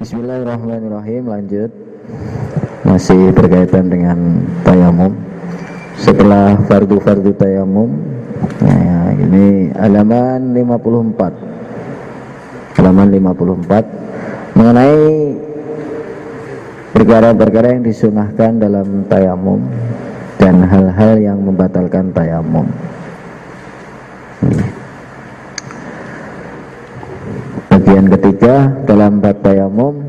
Bismillahirrahmanirrahim. Lanjut, masih berkaitan dengan tayamum. Setelah fardu tayamum, nah, ini halaman 54 mengenai perkara-perkara yang disunahkan dalam tayamum dan hal-hal yang membatalkan tayamum. Bagian ketiga dalam bab tayamum,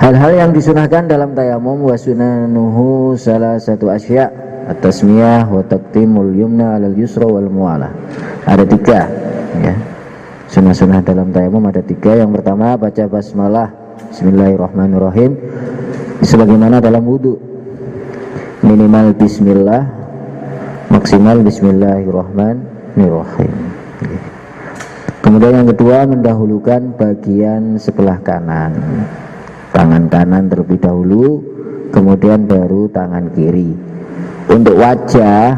hal-hal yang disunahkan dalam tayamum. Wa sunanuhu salah satu asya at-tasmiyah wa taqdimul yumna 'alal yusra wal mu'alah. Ada tiga ya. Sunah-sunah dalam tayamum ada tiga. Yang pertama baca basmalah bismillahirrahmanirrahim sebagaimana dalam wudu. Minimal bismillah, maksimal bismillahirrahmanirrahim. Kemudian yang kedua mendahulukan bagian sebelah kanan, tangan kanan terlebih dahulu, kemudian baru tangan kiri. Untuk wajah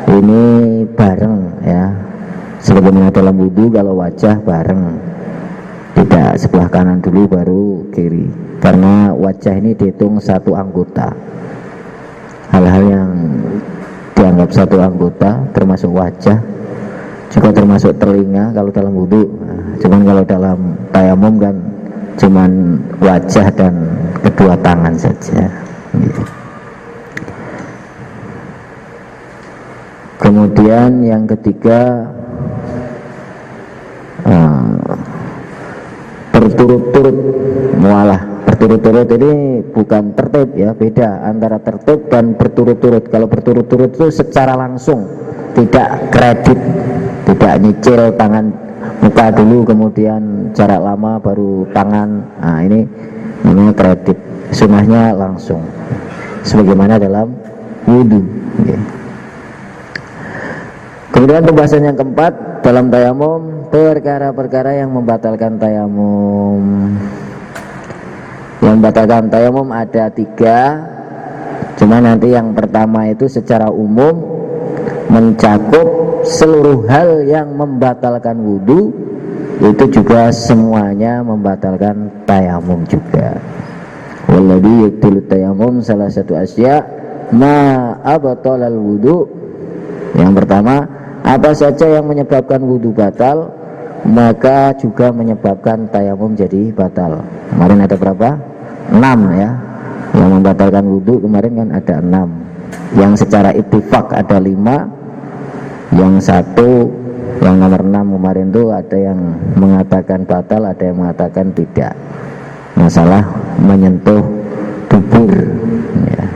ini bareng ya, sebagaimana dalam wudu kalau wajah bareng, tidak sebelah kanan dulu baru kiri, karena wajah ini dihitung satu anggota. Hal-hal yang dianggap satu anggota termasuk wajah, juga termasuk telinga kalau dalam wudu. Cuman kalau dalam tayamum kan cuman wajah dan kedua tangan saja. Kemudian yang ketiga berturut-turut mualah. Berturut-turut ini bukan tertib ya, beda antara tertib dan berturut-turut. Kalau berturut-turut itu secara langsung, tidak kredit, tidak nyicil tangan muka dulu kemudian jarak lama baru tangan. Nah ini namanya kredit. Sunahnya langsung sebagaimana dalam wudu ya. Kemudian pembahasan yang keempat dalam tayamum, perkara-perkara yang membatalkan tayamum. Yang membatalkan tayamum ada tiga. Cuma nanti yang pertama itu secara umum mencakup seluruh hal yang membatalkan wudu, itu juga semuanya membatalkan tayamum juga. Walladhi yaqtilu tayamum salah satu asya ma abtalal wudu. Yang pertama, apa saja yang menyebabkan wudu batal maka juga menyebabkan tayamum jadi batal. Kemarin ada berapa? 6 ya. Yang membatalkan wudu kemarin kan ada 6. Yang secara ittifaq ada 5. Yang satu, yang nomor 6 kemarin itu ada yang mengatakan batal, ada yang mengatakan tidak. Masalah menyentuh dubur ya.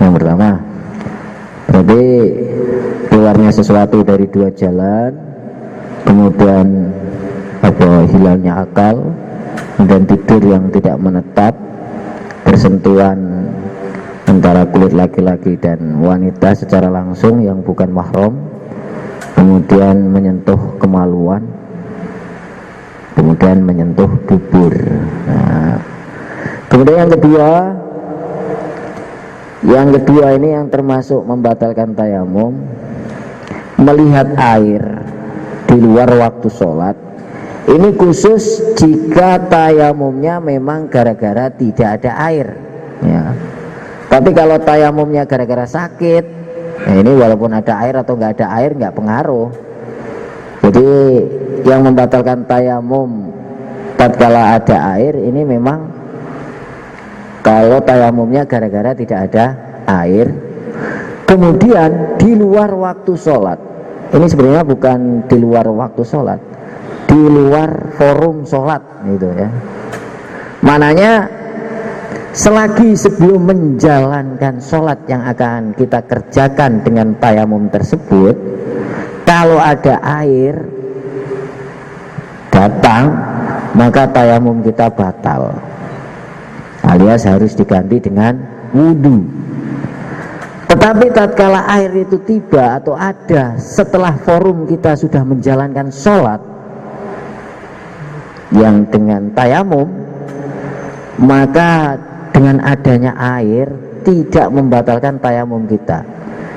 Yang pertama, berarti keluarnya sesuatu dari dua jalan, kemudian hilangnya akal, dan tidur yang tidak menetap, bersentuhan antara kulit laki-laki dan wanita secara langsung yang bukan mahram, kemudian menyentuh kemaluan, kemudian menyentuh dubur. Nah, kemudian yang kedua ini yang termasuk membatalkan tayamum, melihat air di luar waktu sholat. Ini khusus jika tayamumnya memang gara-gara tidak ada air ya. Tapi kalau tayamumnya gara-gara sakit, nah ini walaupun ada air atau nggak ada air nggak pengaruh. Jadi yang membatalkan tayamum tatkala ada air ini memang kalau tayamumnya gara-gara tidak ada air, kemudian di luar waktu sholat. Ini sebenarnya bukan di luar waktu sholat, di luar forum sholat gitu ya. Mananya selagi sebelum menjalankan sholat yang akan kita kerjakan dengan tayamum tersebut, kalau ada air datang maka tayamum kita batal, alias harus diganti dengan wudu. Tetapi tatkala air itu tiba atau ada setelah forum kita sudah menjalankan sholat yang dengan tayamum, maka dengan adanya air tidak membatalkan tayamum kita,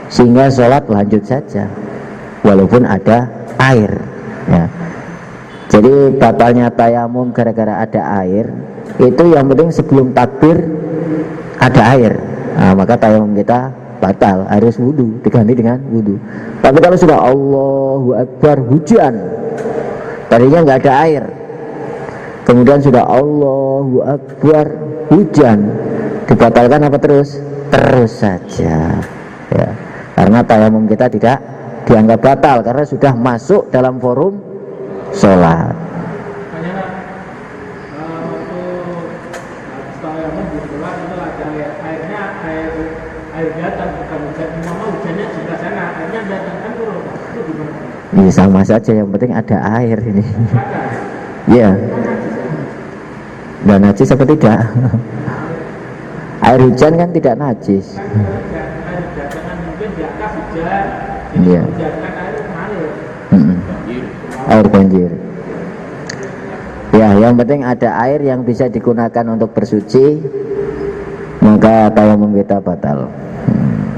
sehingga sholat lanjut saja walaupun ada air ya. Jadi batalnya tayamum gara-gara ada air itu yang penting sebelum takbir ada air. Nah, maka tayamum kita batal, harus wudhu, diganti dengan wudhu. Tapi kalau sudah Allahu Akbar hujan, tadinya nggak ada air, kemudian sudah Allahu Akbar hujan, dibatalkan apa terus? Terus saja ya. Karena tayamum kita tidak dianggap batal karena sudah masuk dalam forum sholat. Ya, sama saja, yang penting ada air ini. Ya, dan najis apa tidak? Air hujan kan tidak najis. Iya. Air banjir. Ya, yang penting ada air yang bisa digunakan untuk bersuci, maka tayamum kita batal.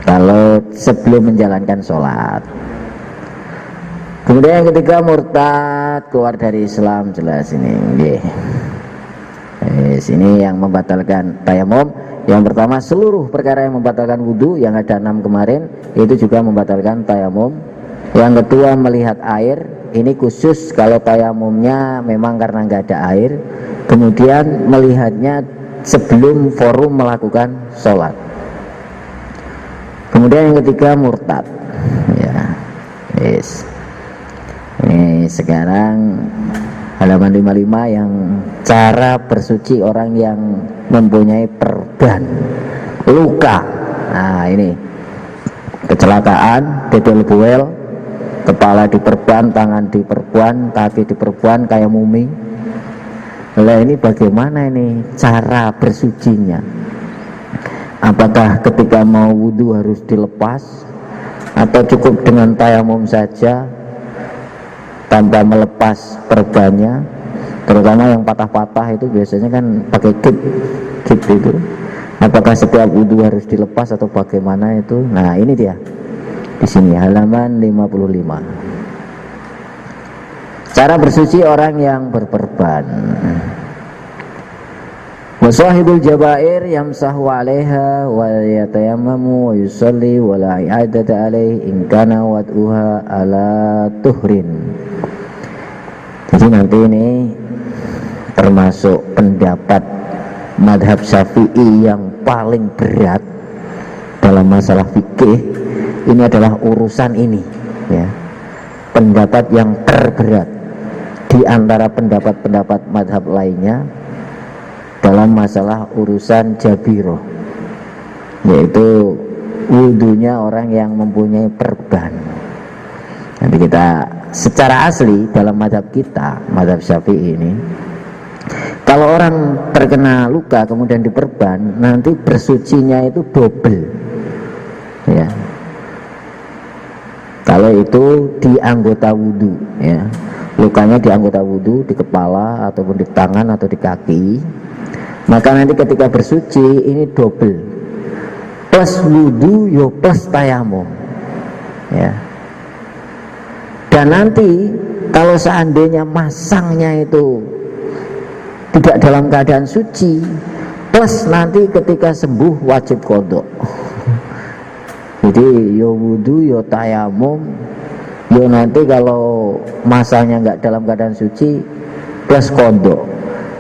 Kalau sebelum menjalankan sholat. Kemudian yang ketiga, murtad, keluar dari Islam, jelas ini. Ini yang membatalkan tayamum. Yang pertama, seluruh perkara yang membatalkan wudhu, yang ada 6 kemarin, itu juga membatalkan tayamum. Yang kedua, melihat air. Ini khusus kalau tayamumnya memang karena nggak ada air. Kemudian melihatnya sebelum forum melakukan sholat. Kemudian yang ketiga, murtad. Ya, yes. Ini sekarang halaman 55 yang cara bersuci orang yang mempunyai perban luka. Nah, ini kecelakaan, dedel buel, kepala diperban, tangan diperban, kaki diperban kayak mumi. Lah ini bagaimana ini cara bersucinya? Apakah ketika mau wudhu harus dilepas atau cukup dengan tayamum saja tanpa melepas perbannya? Terutama yang patah-patah itu biasanya kan pakai kit itu. Apakah setiap wudhu harus dilepas atau bagaimana itu? Nah, ini dia. Di sini halaman 55. Cara bersuci orang yang berperban. Wasahibul jabair yamsahu 'alaiha wa yatayammamu wa yusalli wa la i'adata 'alaihi in kana wad'uha ala tuhrin. Jadi nanti ini termasuk pendapat madhab Syafi'i yang paling berat dalam masalah fikih. Ini adalah urusan ini ya. Pendapat yang terberat di antara pendapat-pendapat madhab lainnya dalam masalah urusan jabiroh, yaitu wudhunya orang yang mempunyai perban. Nanti kita secara asli dalam madhab kita, madhab Syafi'i ini, kalau orang terkena luka kemudian diperban, nanti bersucinya itu double ya. Kalau itu di anggota wudhu ya, lukanya di anggota wudhu, di kepala ataupun di tangan atau di kaki, maka nanti ketika bersuci ini double, plus wudhu yo plus tayamum ya. Dan nanti kalau seandainya masangnya itu tidak dalam keadaan suci, plus nanti ketika sembuh wajib qodho. Jadi yo wudhu yo tayamum, yo nanti kalau masanya nggak dalam keadaan suci plus qodho.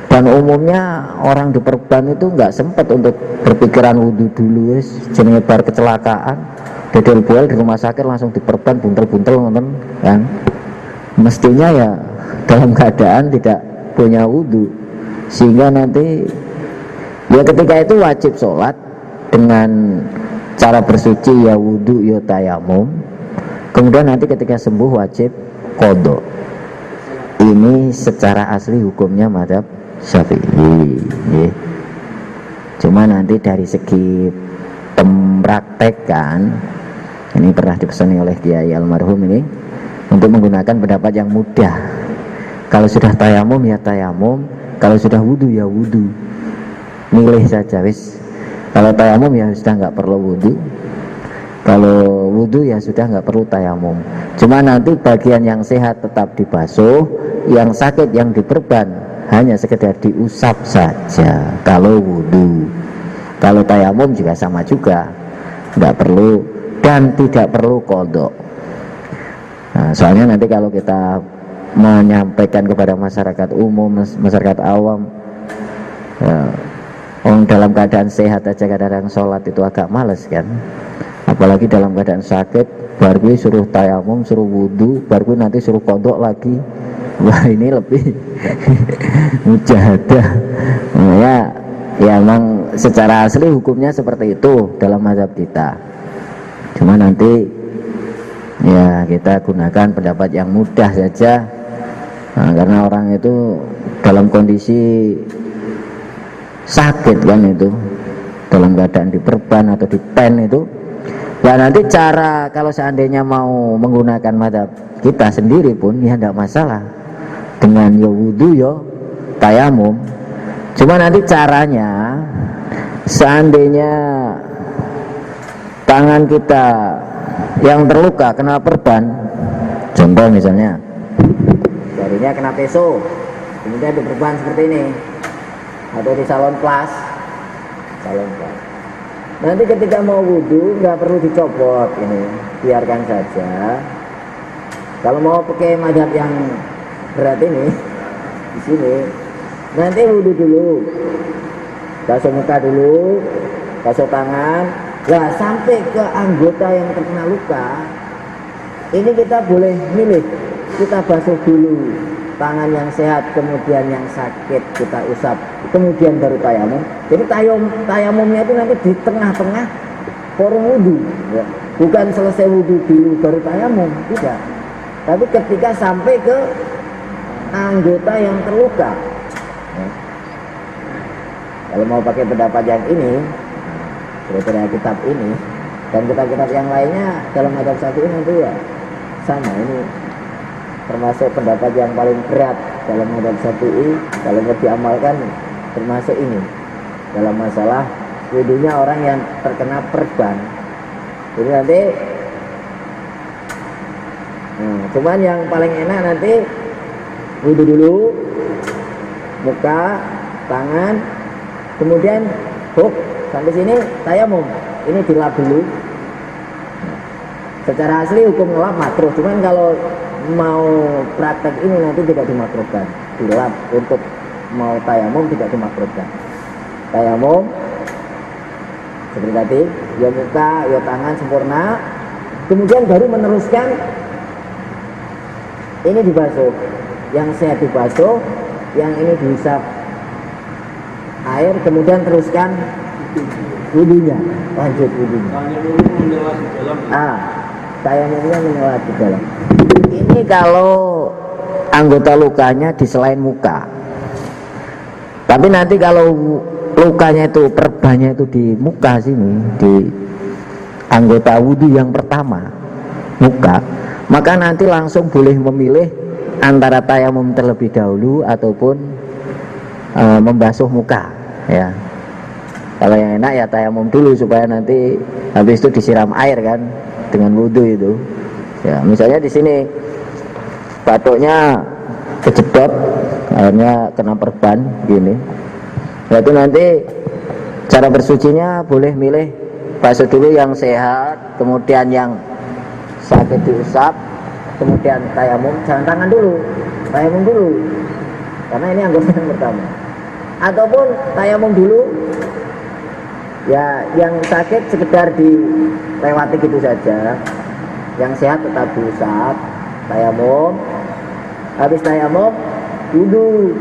Dan umumnya orang diperban itu nggak sempat untuk berpikiran wudhu dulu, wis jenenge bar kecelakaan dedel buel di rumah sakit langsung diperban buntel-buntel nonton kan. Mestinya ya dalam keadaan tidak punya wudhu, sehingga nanti ya ketika itu wajib sholat dengan cara bersuci ya wudhu ya tayamum. Kemudian nanti ketika sembuh wajib qodho. Ini secara asli hukumnya madhab Syafi'i ya. Cuma nanti dari segi pempraktekan, ini pernah dipesani oleh Kiai almarhum ini untuk menggunakan pendapat yang mudah. Kalau sudah tayamum ya tayamum, kalau sudah wudhu ya wudhu, milih saja wis. Kalau tayamum ya sudah nggak perlu wudhu, kalau wudhu ya sudah nggak perlu tayamum. Cuma nanti bagian yang sehat tetap dibasuh, yang sakit yang diperban hanya sekedar diusap saja kalau wudhu. Kalau tayamum juga sama juga, nggak perlu dan tidak perlu qadha. Nah, soalnya nanti kalau kita menyampaikan kepada masyarakat umum, masyarakat awam, ya, orang dalam keadaan sehat aja kadang-kadang sholat itu agak males kan, apalagi dalam keadaan sakit, baru suruh tayamum, suruh wudhu, baru nanti suruh qadha lagi. Wah, ini lebih mujahadah. Ya memang secara asli hukumnya seperti itu dalam mazhab kita, cuma nanti ya kita gunakan pendapat yang mudah saja. Nah, karena orang itu dalam kondisi sakit kan, itu dalam keadaan diperban atau dipen itu. Nah nanti cara kalau seandainya mau menggunakan mazhab kita sendiri pun ya tidak masalah, dengan ya wudhu ya tayamum. Cuma nanti caranya, seandainya tangan kita yang terluka kena perban, contoh misalnya jarinya kena peso, kemudian diperban seperti ini, atau di salon plas. Nanti ketika mau wudhu nggak perlu dicopot ini, biarkan saja. Kalau mau pakai mazhab yang berat ini, di sini nanti wudhu dulu, basuh muka dulu, basuh tangan. Nah sampai ke anggota yang terkena luka, ini kita boleh milih, kita basuh dulu tangan yang sehat, kemudian yang sakit kita usap, kemudian baru tayamum. Jadi tayamumnya itu nanti di tengah-tengah forum wudhu, ya. Bukan selesai wudhu dulu baru tayamum, tidak. Tapi ketika sampai ke anggota yang terluka, ya. Kalau mau pakai pendapat yang ini, kriteria kitab ini dan kitab-kitab yang lainnya dalam mazhab Syafi'i nanti ya sama, ini termasuk pendapat yang paling berat dalam mazhab Syafi'i kalau mau diamalkan, termasuk ini dalam masalah wudhunya orang yang terkena perban. Jadi nanti cuman yang paling enak nanti wudhu dulu, muka, tangan, kemudian sampai sini tayamum, ini dilap dulu. Secara asli hukum ngelap makruh, cuman kalau mau praktek ini nanti tidak dimakruhkan, dilap untuk mau tayamum tidak dimakruhkan. Tayamum seperti tadi, ya muka, ya tangan sempurna, kemudian baru meneruskan ini dibasuh, yang sehat dibasuh, yang ini diusap air, kemudian teruskan wudhunya, lanjut wudhunya. Tayamumnya menyelewat di dalam. Ini kalau anggota lukanya di selain muka. Tapi nanti kalau lukanya itu, perbannya itu di muka sini, di anggota wudhu yang pertama, muka, maka nanti langsung boleh memilih antara tayamum terlebih dahulu ataupun membasuh muka, ya. Kalau yang enak ya tayamum dulu supaya nanti habis itu disiram air kan dengan wudhu itu. Ya, misalnya di sini batuknya kejedot, akhirnya kena perban gini. Nah, itu nanti cara bersucinya boleh milih basuh dulu yang sehat, kemudian yang sakit diusap, kemudian tayamum, jangan tangan dulu, tayamum dulu, karena ini anggota yang pertama. Ataupun tayamum dulu, ya yang sakit sekedar dilewati gitu saja, yang sehat tetap diusap, tayamum, habis tayamum wudhu,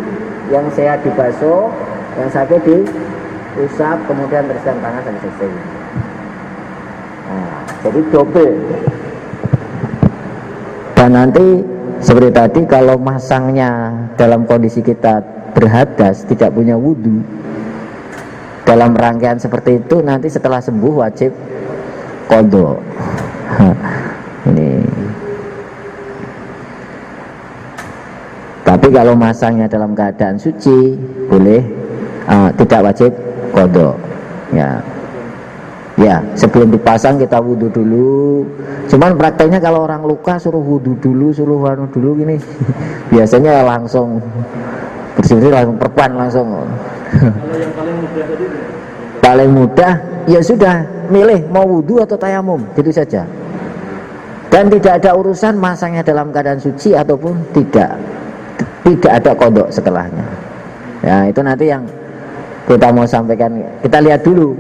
yang sehat dibasuh, yang sakit diusap, kemudian bersihkan tangan sampai selesai. Nah, jadi double. Dan nanti seperti tadi kalau masangnya dalam kondisi kita berhadas, tidak punya wudhu, dalam rangkaian seperti itu nanti setelah sembuh wajib qadha. Ini. Tapi kalau masangnya dalam keadaan suci boleh, tidak wajib qadha. Ya. Ya, sebelum dipasang kita wudhu dulu. Cuman prakteknya kalau orang luka suruh wudhu dulu, suruh wanu dulu gini. Biasanya langsung bersih langsung perban langsung. Kalau yang paling mudah tadi Paling mudah ya sudah milih mau wudhu atau tayamum, gitu saja. Dan tidak ada urusan masangnya dalam keadaan suci ataupun tidak. Tidak ada kodok setelahnya. Ya itu nanti yang kita mau sampaikan. Kita lihat dulu.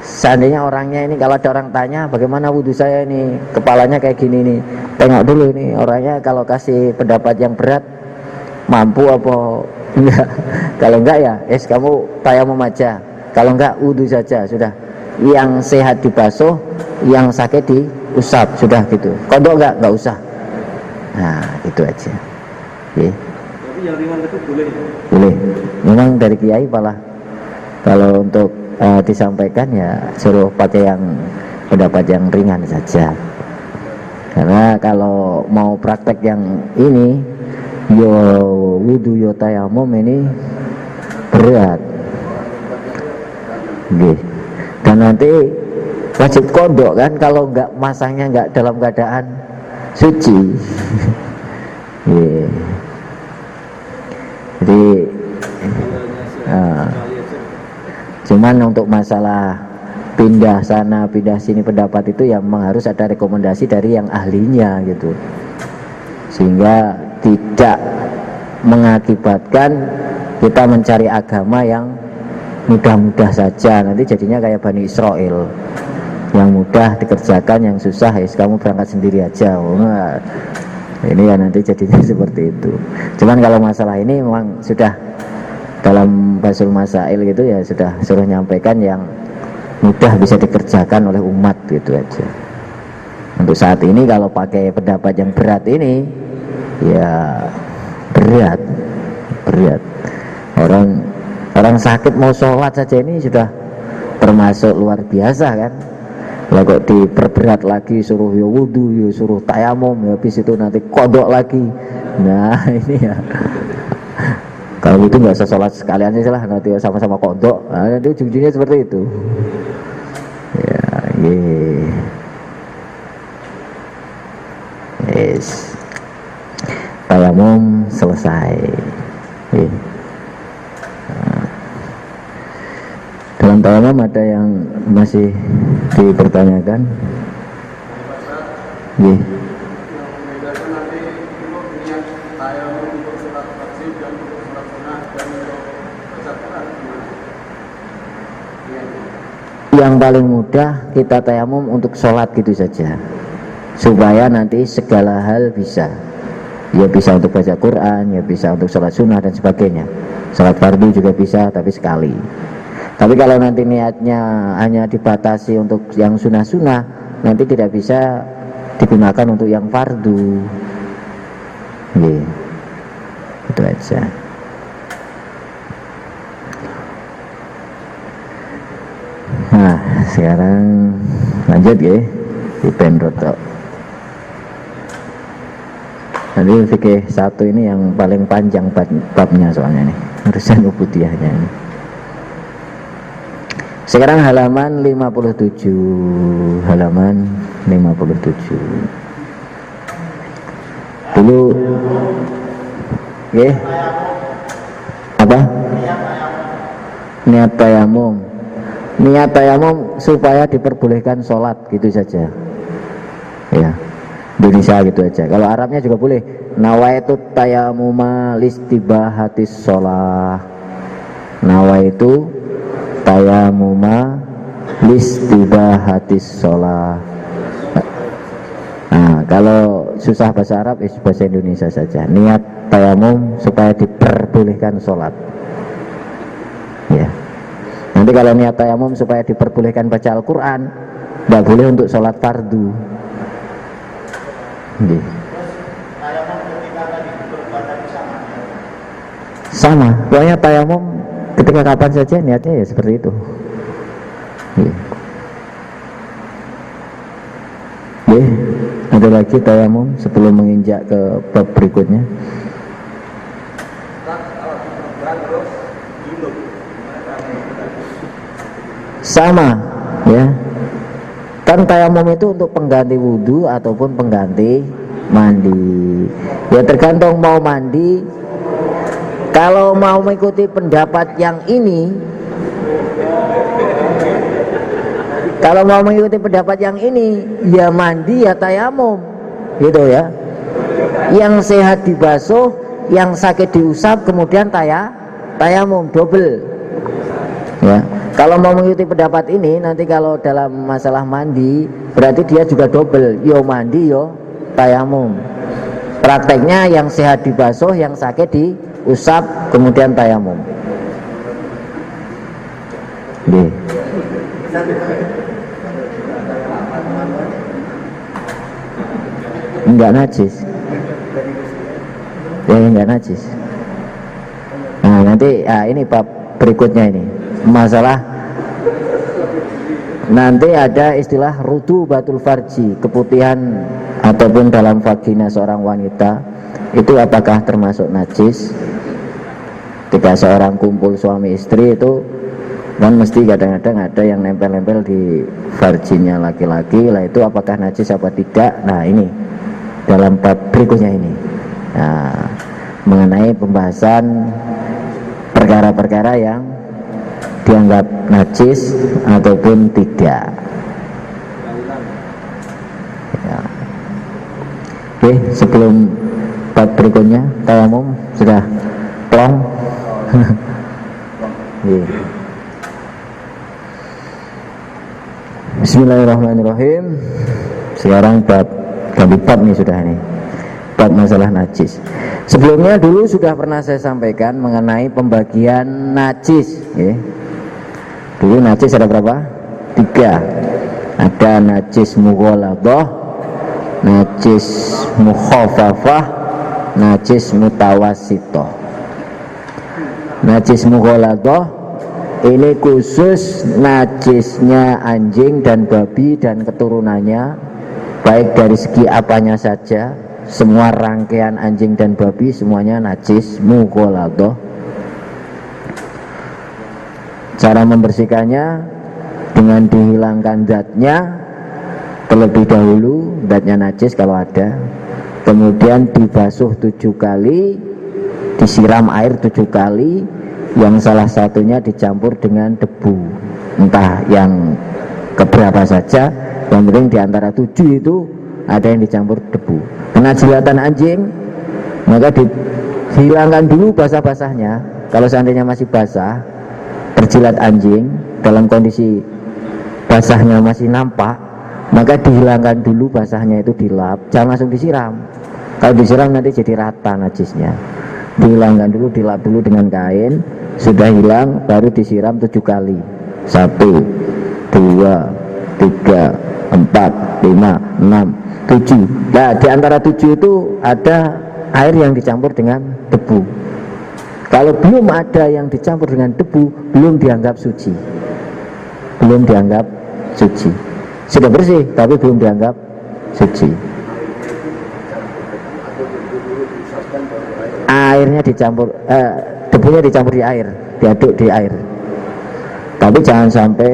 Seandainya orangnya ini kalau ada orang tanya bagaimana wudhu saya ini, kepalanya kayak gini nih, tengok dulu ini orangnya kalau kasih pendapat yang berat mampu apa enggak. Kalau enggak ya kamu tayamum aja, kalau enggak wudhu saja sudah, yang sehat dibasuh, yang sakit diusap sudah gitu, kodok enggak usah. Nah itu aja. tapi yang ringan itu boleh ya? Boleh, memang dari kiai malah kalau untuk disampaikan ya suruh pakai yang pendapat yang ringan saja, karena kalau mau praktek yang ini yo wudhu yo tayamum ini berat dan nanti wajib kodok kan kalau nggak masangnya nggak dalam keadaan suci. Jadi cuman untuk masalah pindah sana pindah sini pendapat itu ya memang harus ada rekomendasi dari yang ahlinya gitu, sehingga tidak mengakibatkan kita mencari agama yang mudah-mudah saja, nanti jadinya kayak Bani Israel yang mudah dikerjakan, yang susah kamu berangkat sendiri aja. Nah, ini ya nanti jadinya seperti itu. Cuman kalau masalah ini memang sudah dalam Basul Masail gitu ya sudah suruh nyampaikan yang mudah bisa dikerjakan oleh umat gitu aja. Untuk saat ini kalau pakai pendapat yang berat ini ya berat. Orang sakit mau sholat saja ini sudah termasuk luar biasa kan. Lah kok diperberat lagi, suruh ya wudhu, ya suruh tayamum, ya habis itu nanti kodok lagi. Nah ini ya kalau itu nggak usah sholat sekalian aja lah, nanti sama-sama kodok. Nah, nanti ujung-ujungnya seperti itu. Ya, yes. Tayamum selesai. Nah, dalam tayamum ada yang masih dipertanyakan? Yang paling mudah kita tayamum untuk sholat gitu saja, supaya nanti segala hal bisa. Ya bisa untuk baca Quran, ya bisa untuk sholat sunnah dan sebagainya. Sholat fardu juga bisa, tapi sekali. Tapi kalau nanti niatnya hanya dibatasi untuk yang sunnah-sunnah, nanti tidak bisa digunakan untuk yang fardu. Itu aja. Nah, sekarang lanjut ya di Penroto. Nanti fikih 1 ini yang paling panjang babnya soalnya nih, urusan ubudiyahnya ini. Sekarang halaman 57. Halaman 57. Dulu apa? Niat tayamum. Niat tayamum supaya diperbolehkan sholat gitu saja. Ya. Indonesia gitu aja. Kalau Arabnya juga boleh. Nawaitu tayamuma listibahatis sholah. Nawaitu tayamuma listibahatis sholah. Nah, kalau susah bahasa Arab, bahasa Indonesia saja. Niat tayamum supaya diperbolehkan sholat. Ya. Nanti kalau niat tayamum supaya diperbolehkan baca Al-Quran, tidak boleh untuk sholat fardu. Sama, pokoknya tayamum ketika kapan saja niatnya ya seperti itu. Ada lagi tayamum sebelum menginjak ke bab berikutnya. Sama, ya. Kan tayamum itu untuk pengganti wudhu ataupun pengganti mandi. Ya tergantung mau mandi. Kalau mau mengikuti pendapat yang ini, kalau mau mengikuti pendapat yang ini, ya mandi ya tayamum, gitu ya. Yang sehat dibasuh, yang sakit diusap, kemudian tayamum double. Ya. Kalau mau mengikuti pendapat ini, nanti kalau dalam masalah mandi, berarti dia juga double, yo mandi yo tayamum. Prakteknya yang sehat dibasuh, yang sakit diusap, kemudian tayamum. Enggak najis. Ya enggak najis. Nah nanti ini bab berikutnya ini masalah, nanti ada istilah rutu batul farji, keputihan ataupun dalam vagina seorang wanita itu apakah termasuk najis. Ketika seorang kumpul suami istri itu kan mesti kadang-kadang ada yang nempel-nempel di vaginnya laki-laki, lah itu apakah najis apa tidak. Nah ini dalam bab berikutnya ini, nah, mengenai pembahasan perkara-perkara yang dianggap najis ataupun tidak ya. Oke, sebelum bab berikutnya tayamum sudah plong. Bismillahirrahmanirrahim. Sekarang bab ganti bab nih, sudah nih bab masalah najis. Sebelumnya dulu sudah pernah saya sampaikan mengenai pembagian najis ya. Dulu najis ada berapa? 3. Ada najis mughaladhah, najis mukhafafah, najis mutawassithah. Najis mughaladhah ini khusus najisnya anjing dan babi dan keturunannya, baik dari segi apanya saja, semua rangkaian anjing dan babi semuanya najis mughaladhah. Cara membersihkannya dengan dihilangkan zatnya terlebih dahulu, zatnya najis kalau ada, kemudian dibasuh 7 kali, disiram air 7 kali, yang salah satunya dicampur dengan debu, entah yang keberapa saja, yang penting diantara 7 itu ada yang dicampur debu. Kena jilatan anjing, maka dihilangkan dulu basah-basahnya. Kalau seandainya masih basah, terjilat anjing dalam kondisi basahnya masih nampak, maka dihilangkan dulu basahnya, itu dilap, jangan langsung disiram. Kalau disiram nanti jadi rata najisnya. Dihilangkan dulu, dilap dulu dengan kain, sudah hilang baru disiram 7 kali. 1, 2, 3, 4, 5, 6, 7. Nah di antara 7 itu ada air yang dicampur dengan debu. Kalau belum ada yang dicampur dengan debu, belum dianggap suci. Belum dianggap suci. Sudah bersih, tapi belum dianggap suci. Airnya dicampur, debunya dicampur di air, diaduk di air. Tapi jangan sampai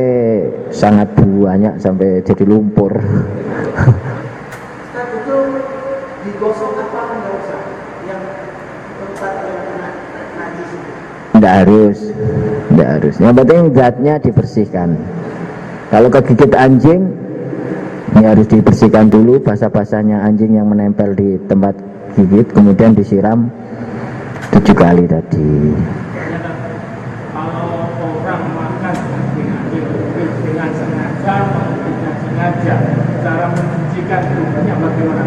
sangat banyak sampai jadi lumpur. Tidak harus. Yang penting zatnya dibersihkan. Kalau kegigit anjing, ini harus dibersihkan dulu basah-basahnya anjing yang menempel di tempat gigit, kemudian disiram 7 kali tadi. Kalau orang makan daging anjing dengan sengaja atau tidak sengaja, cara mencucikan tubuhnya bagaimana?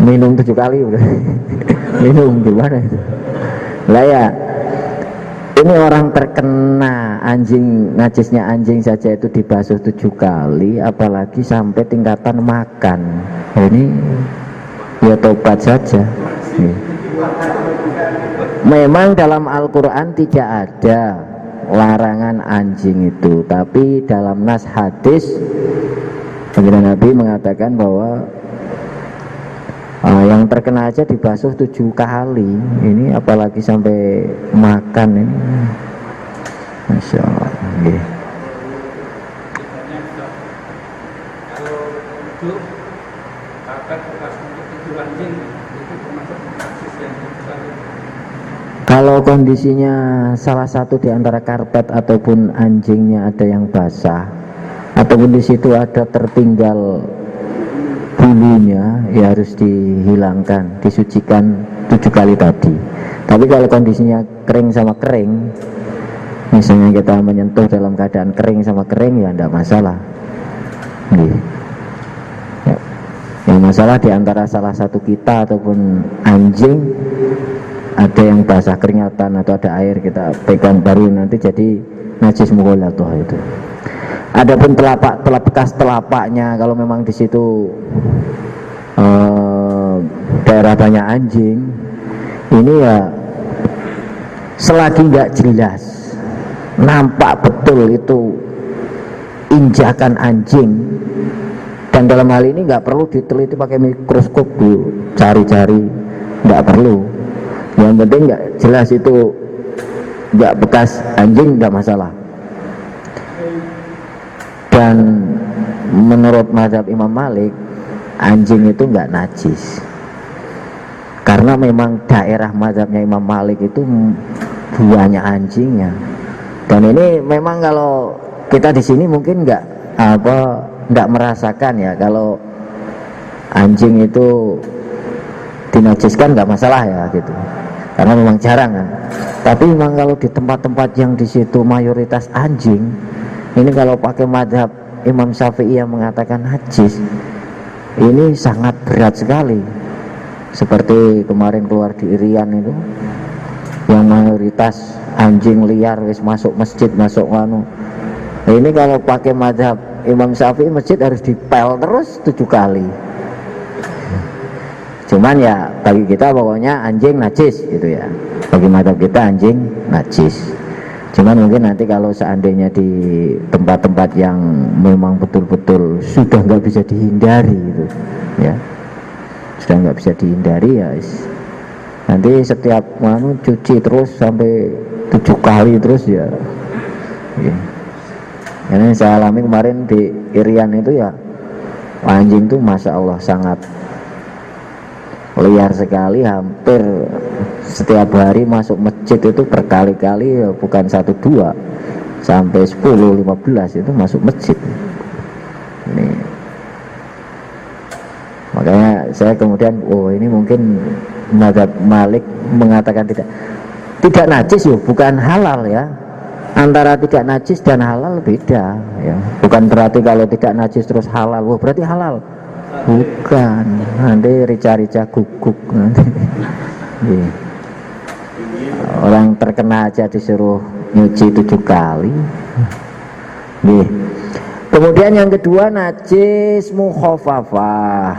Minum 7 kali udah. Minum gimana itu? Lah ya, ini orang terkena anjing, najisnya anjing saja itu dibasuh 7 kali, apalagi sampai tingkatan makan. Ini ya tobat saja. Memang dalam Al-Quran tidak ada larangan anjing itu, tapi dalam nas hadis baginda Nabi mengatakan bahwa yang terkena aja dibasuh 7 kali, ini apalagi sampai makan ini. Masya Allah. waduk, karpet bekas untuk tidur anjing itu termasuk najis yang besar. Kalau kondisinya salah satu di antara karpet ataupun anjingnya ada yang basah, ataupun di situ ada tertinggal bulunya, ya harus dihilangkan, disucikan 7 kali tadi. Tapi kalau kondisinya kering sama kering, misalnya kita menyentuh dalam keadaan kering sama kering, ya tidak masalah. Ya. Yang masalah di antara salah satu kita ataupun anjing, ada yang basah keringatan atau ada air kita pegang baru nanti jadi najis mughalladhah itu. Adapun bekas telapaknya, kalau memang di situ daerah banyak anjing, ini ya selagi nggak jelas, nampak betul itu injakan anjing, dan dalam hal ini nggak perlu diteliti pakai mikroskop, cari-cari, nggak perlu. Yang penting nggak jelas itu nggak bekas anjing, nggak masalah. Dan menurut mazhab Imam Malik, anjing itu nggak najis, karena memang daerah mazhabnya Imam Malik itu banyak anjingnya. Dan ini memang kalau kita di sini mungkin nggak merasakan ya, kalau anjing itu dinajiskan nggak masalah ya gitu, karena memang jarang kan. Tapi memang kalau di tempat-tempat yang di situ mayoritas anjing, ini kalau pakai mazhab Imam Syafi'i yang mengatakan najis, ini sangat berat sekali. Seperti kemarin keluar di Irian itu, yang mayoritas anjing liar wis masuk masjid, masuk wanu. Ini kalau pakai mazhab Imam Syafi'i, masjid harus dipel terus 7 kali. Cuman ya bagi kita pokoknya anjing najis gitu ya. Bagi mazhab kita anjing najis. Cuman mungkin nanti kalau seandainya di tempat-tempat yang memang betul-betul sudah nggak bisa dihindari gitu ya, sudah nggak bisa dihindari ya, nanti setiap cuci terus sampai 7 kali terus ya. Ini saya alami kemarin di Irian itu ya, anjing tuh masya Allah sangat liar sekali, hampir setiap hari masuk masjid itu berkali-kali ya, bukan 1-2 sampai 10-15 itu masuk masjid. Ini makanya saya kemudian ini mungkin mazhab Malik mengatakan tidak najis ya, bukan halal ya. Antara tidak najis dan halal beda ya. Bukan berarti kalau tidak najis terus halal, wah berarti halal. Bukan, nanti rica-rica guguk nanti. Orang terkena aja disuruh nyuci 7 kali. Kemudian yang kedua najis mukhafafah,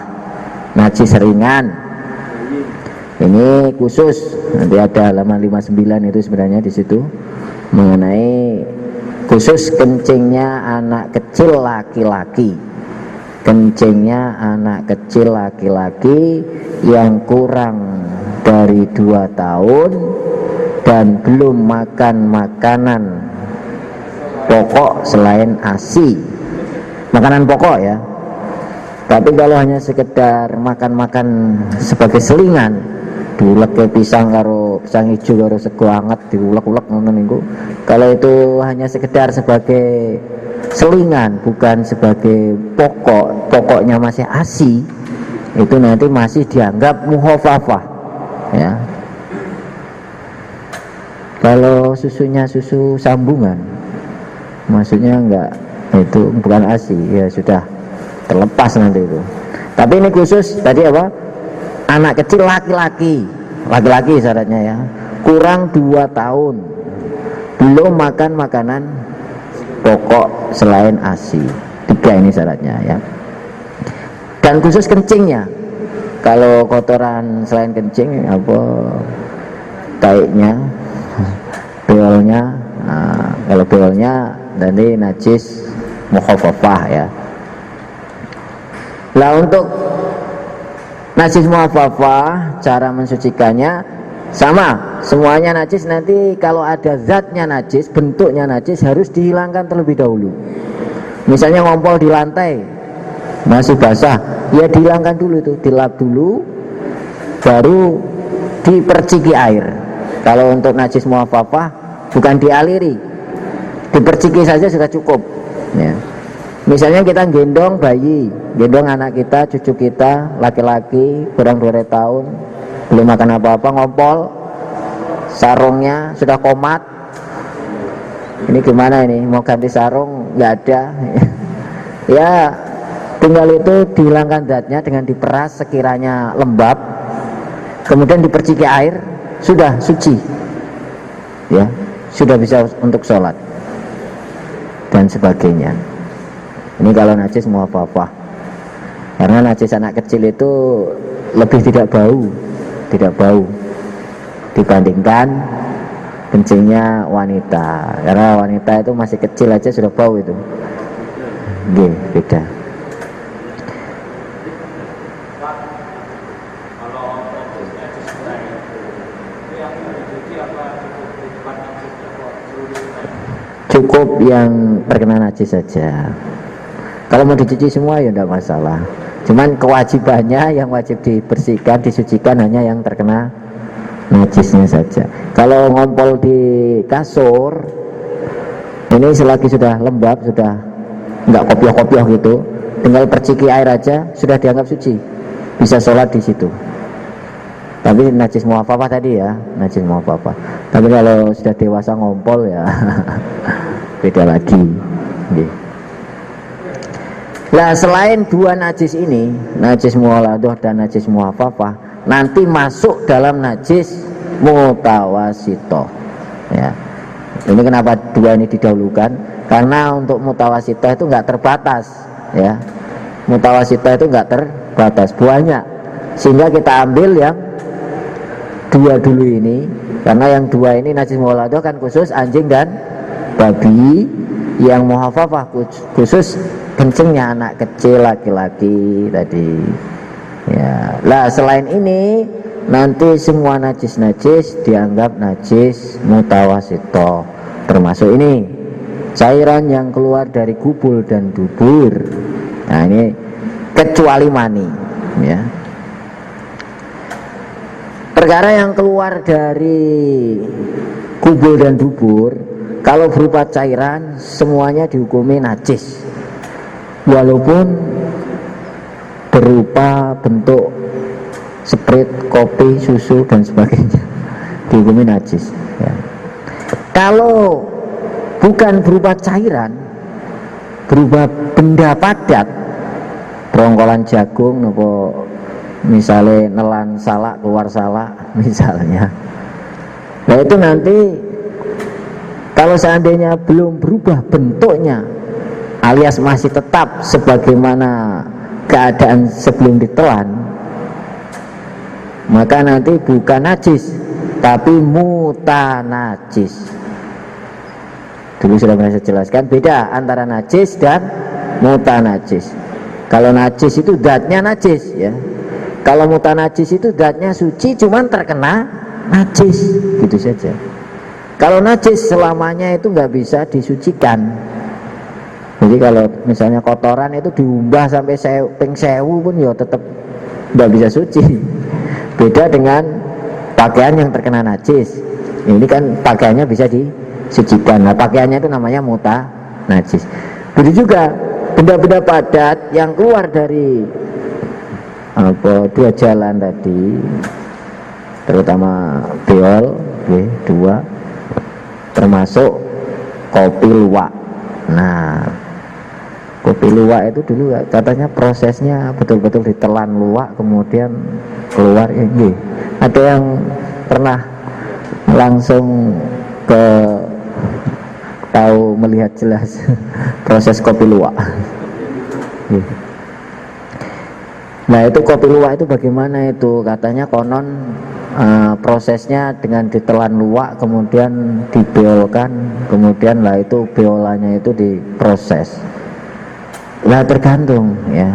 najis ringan. Ini khusus, nanti ada halaman 59 itu sebenarnya di situ mengenai khusus kencingnya anak kecil laki-laki. Kencingnya anak kecil laki-laki yang kurang dari 2 tahun dan belum makan makanan pokok selain ASI, makanan pokok ya. Tapi kalau hanya sekedar makan-makan sebagai selingan, diulek ke pisang karo pisang hijau karo sego anget diulek-ulek ngono niku, kalau itu hanya sekedar sebagai selingan bukan sebagai pokoknya masih ASI, itu nanti masih dianggap mukhafafah ya. Kalau susunya susu sambungan, maksudnya enggak, itu bukan ASI ya, sudah terlepas nanti itu. Tapi ini khusus tadi apa, anak kecil laki-laki syaratnya ya, kurang 2 tahun, belum makan makanan pokok selain ASI. 3 ini syaratnya ya. Dan khusus kencingnya, kalau kotoran selain kencing apa, taiknya, beolnya, kalau beolnya nanti najis mukhafafah ya. Lah untuk najis mukhafafah cara mensucikannya sama, semuanya najis. Nanti kalau ada zatnya najis, bentuknya najis, harus dihilangkan terlebih dahulu. Misalnya ngompol di lantai, masih basah, ya dihilangkan dulu itu, dilap dulu, baru diperciki air. Kalau untuk najis muhafafah bukan dialiri, diperciki saja sudah cukup ya. Misalnya kita gendong bayi, gendong anak kita, cucu kita, laki-laki kurang 2 tahun, belum makan apa-apa, ngompol, sarungnya sudah komat. Ini gimana ini? Mau ganti sarung nggak ada. Ya tinggal itu dihilangkan zatnya dengan diperas sekiranya lembab, kemudian diperciki air, sudah suci. Ya, sudah bisa untuk sholat dan sebagainya. Ini kalau najis muhafafah. Karena najis anak kecil itu lebih tidak bau dibandingkan kencingnya wanita. Karena wanita itu masih kecil aja sudah bau itu. Nggih, beda. Cukup yang terkena najis saja. Kalau mau dicuci semua ya tidak masalah. Cuman kewajibannya yang wajib dibersihkan, disucikan hanya yang terkena najisnya saja. Kalau ngompol di kasur, ini selagi sudah lembab, sudah nggak kopiah-kopiah gitu, tinggal perciki air aja sudah dianggap suci, bisa sholat di situ. Tapi najis muhafafah tadi ya, najis muhafafah. Tapi kalau sudah dewasa ngompol ya beda lagi. Nah, selain dua najis ini, najis mughaladah dan najis muhafafah, nanti masuk dalam najis mutawasitoh. Ya. Ini kenapa dua ini didahulukan? Karena untuk mutawasitoh itu nggak terbatas, ya. Mutawasitoh itu nggak terbatas, banyak. Sehingga kita ambil yang dua dulu ini, karena yang dua ini najis mughaladah kan khusus anjing dan babi, yang muhafafah khusus kencingnya anak kecil laki-laki tadi ya. Lah selain ini nanti semua najis-najis dianggap najis mutawasitoh, termasuk ini cairan yang keluar dari kubul dan dubur. Nah ini kecuali mani ya. Perkara yang keluar dari kubul dan dubur kalau berupa cairan semuanya dihukumi najis, walaupun berupa bentuk sprit, kopi, susu dan sebagainya dihukumi najis ya. Kalau bukan berupa cairan, berupa benda padat, berongkolan jagung nopo misalnya nelan salak keluar salak misalnya, nah itu nanti kalau seandainya belum berubah bentuknya alias masih tetap sebagaimana keadaan sebelum ditelan, maka nanti bukan najis tapi mutanajis. Dulu sudah saya jelaskan beda antara najis dan mutanajis. Kalau najis itu zatnya najis ya. Kalau mutanajis itu zatnya suci cuman terkena najis, gitu saja. Kalau najis selamanya itu nggak bisa disucikan. Jadi kalau misalnya kotoran itu diubah sampai ping 1000 pun ya tetap nggak bisa suci. Beda dengan pakaian yang terkena najis. Ini kan pakaiannya bisa disucikan. Nah pakaiannya itu namanya mutanajis. Begitu juga benda-benda padat yang keluar dari dua jalan tadi, terutama beol, dua, termasuk kopi luwak. Nah, kopi luwak itu dulu katanya prosesnya betul-betul ditelan luwak kemudian keluar ya. Ada yang pernah langsung tahu melihat jelas proses kopi luwak. Nah itu kopi luwak itu bagaimana itu? Katanya konon prosesnya dengan ditelan luwak kemudian dibeolkan, kemudian lah itu beolannya itu diproses. Lah tergantung ya.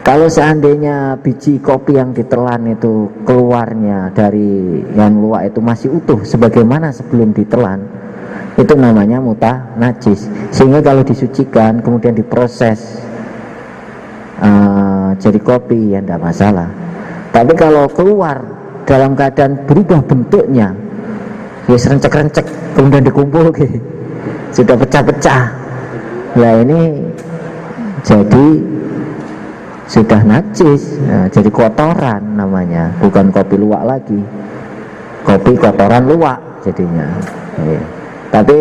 Kalau seandainya biji kopi yang ditelan itu keluarnya dari yang luwak itu masih utuh sebagaimana sebelum ditelan, itu namanya mutanajis. Sehingga kalau disucikan kemudian diproses jadi kopi, ya tidak masalah. Tapi kalau keluar dalam keadaan berubah bentuknya, ya rencek-rencek kemudian dikumpul sudah pecah-pecah, nah ini jadi sudah najis, nah, jadi kotoran namanya, bukan kopi luwak lagi, kopi kotoran luwak jadinya. Tapi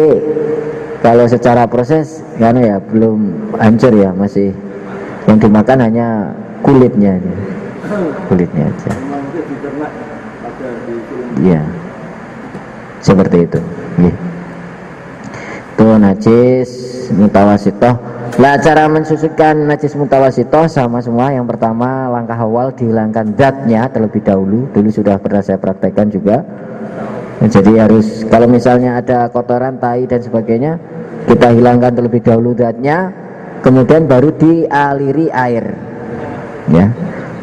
kalau secara proses karena ya belum hancur ya, masih yang dimakan hanya kulitnya aja. Kulitnya aja. Iya, seperti itu. Itu najis mutawasitoh. Lah cara mensucikan najis mutawasitoh sama semua. Yang pertama langkah awal dihilangkan zatnya terlebih dahulu. Dulu sudah pernah saya praktekkan juga. Jadi harus kalau misalnya ada kotoran, tai dan sebagainya, kita hilangkan terlebih dahulu zatnya, kemudian baru dialiri air. Ya.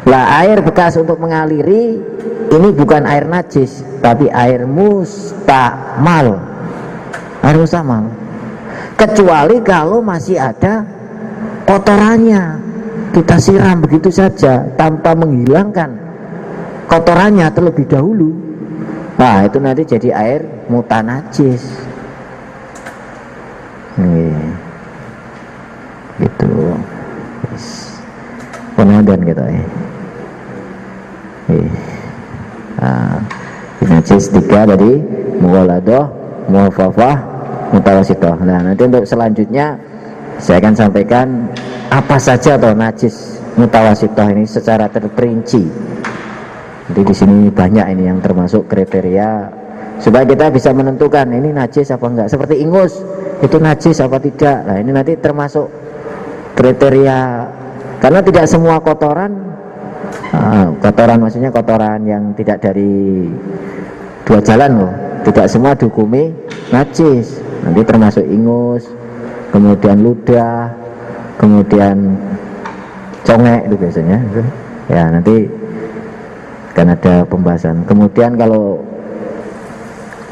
Lah air bekas untuk mengaliri ini bukan air najis, tapi air mustamal. Air mustamal. Kecuali kalau masih ada kotorannya, kita siram begitu saja tanpa menghilangkan kotorannya terlebih dahulu. Nah itu nanti jadi air mutanajis. Gitu. Penadan kita najis 3 tadi, mughaladah, muhafafah, mutawasitoh. Nah nanti untuk selanjutnya saya akan sampaikan apa saja toh najis mutawasitoh ini secara terperinci. Jadi di sini banyak ini yang termasuk kriteria supaya kita bisa menentukan ini najis apa enggak. Seperti ingus itu najis apa tidak. Nah ini nanti termasuk kriteria, karena tidak semua kotoran, kotoran maksudnya kotoran yang tidak dari dua jalan loh, tidak semua dihukumi najis. Nanti termasuk ingus, kemudian ludah, kemudian congek itu biasanya. Ya nanti kan ada pembahasan. Kemudian kalau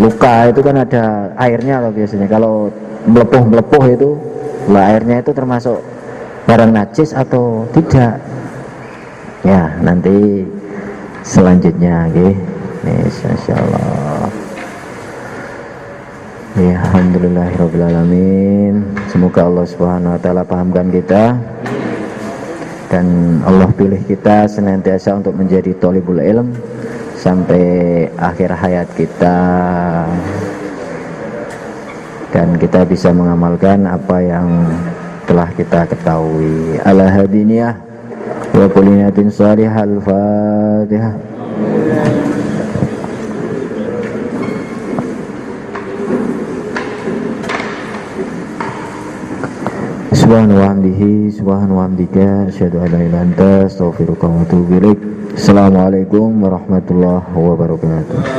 luka itu kan ada airnya loh biasanya. Kalau melepuh itu lah airnya itu termasuk barang najis atau tidak. Ya nanti selanjutnya insyaallah. Ya alhamdulillahirobbilalamin. Semoga Allah subhanahu wa ta'ala pahamkan kita, dan Allah pilih kita senantiasa untuk menjadi thalibul ilm sampai akhir hayat kita, dan kita bisa mengamalkan apa yang telah kita ketahui. Ala hadiniyah wa kulinatin salihal fatihah. Subhanahu wa hamdihi, subhanahu wa hamdika, asyhadu an la ilaha illa anta, astaghfiruka wa atubu ilaik. Assalamualaikum warahmatullahi wabarakatuh.